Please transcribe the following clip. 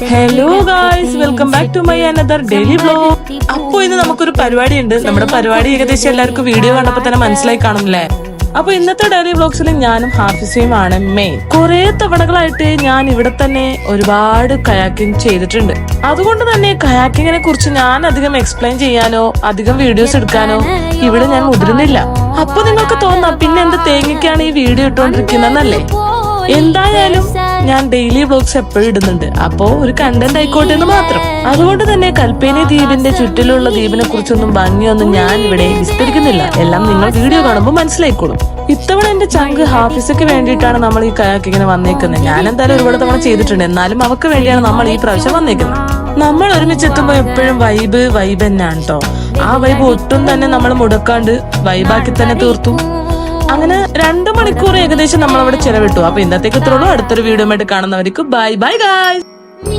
Hello guys, welcome back to my another daily vlog. അപ്പൊ ഇന്ന് നമുക്കൊരു പരിപാടി ഉണ്ട്. നമ്മുടെ പരിപാടി ഏകദേശം എല്ലാവർക്കും വീഡിയോ കണ്ടപ്പോ തന്നെ മനസ്സിലായി കാണുന്നില്ലേ. അപ്പൊ ഇന്നത്തെ ഡെയിലി വ്ലോഗ്സിൽ ഞാനും ഹാഫിസയുമാണ് മെയിൻ. കുറെ തവണകളായിട്ട് ഞാൻ ഇവിടെ തന്നെ ഒരുപാട് കയാക്കിംഗ് ചെയ്തിട്ടുണ്ട്. അതുകൊണ്ട് തന്നെ കയാക്കിങ്ങിനെ കുറിച്ച് ഞാൻ അധികം എക്സ്പ്ലെയിൻ ചെയ്യാനോ അധികം വീഡിയോസ് എടുക്കാനോ ഇവിടെ ഞാൻ മുതിരുന്നില്ല. അപ്പൊ നിങ്ങൾക്ക് തോന്നാം പിന്നെ എന്ത് തേങ്ങയ്ക്കാണ് ഈ വീഡിയോ ഇട്ടുകൊണ്ടിരിക്കുന്നല്ലേ. എന്തായാലും ഞാൻ ഡെയിലി വ്ലോഗ്സ് എപ്പോഴും ഇടുന്നുണ്ട്. അപ്പോ ഒരു കണ്ടന്റ് ആയിക്കോട്ടെ എന്ന് മാത്രം. അതുകൊണ്ട് തന്നെ കൽപ്പേനി ദ്വീപിന്റെ ചുറ്റിലുള്ള ദ്വീപിനെ കുറിച്ചൊന്നും ഭംഗിയൊന്നും ഞാൻ ഇവിടെ വിസ്തരിക്കുന്നില്ല. എല്ലാം നിങ്ങൾ വീഡിയോ കാണുമ്പോൾ മനസ്സിലായിക്കോളും. ഇത്തവണ എന്റെ ചങ്ക് ഹാഫിസക്ക് വേണ്ടിയിട്ടാണ് നമ്മൾ ഈ കയാക്കിങ്ങിന് വന്നേക്കുന്നത്. ഞാൻ എന്തായാലും ഒരുപാട് തവണ ചെയ്തിട്ടുണ്ട്, എന്നാലും അവർക്ക് വേണ്ടിയാണ് നമ്മൾ ഈ പ്രാവശ്യം വന്നേക്കുന്നത്. നമ്മൾ ഒരുമിച്ചെത്തുമ്പോ എപ്പോഴും വൈബ് തന്നെയാണ് കേട്ടോ. ആ വൈബ് ഒട്ടും തന്നെ നമ്മൾ മുടക്കാണ്ട് വൈബാക്കി തന്നെ തീർത്തു. അങ്ങനെ 2 മണിക്കൂർ ഏകദേശം നമ്മൾ അവിടെ ചെലവിട്ടു. അപ്പൊ ഇന്നത്തേക്ക് ഇത്രയുള്ളൂ. അടുത്തൊരു വീഡിയോ ആയിട്ട് കാണുന്നവർക്ക് ബൈ ബൈ ഗായ്സ്.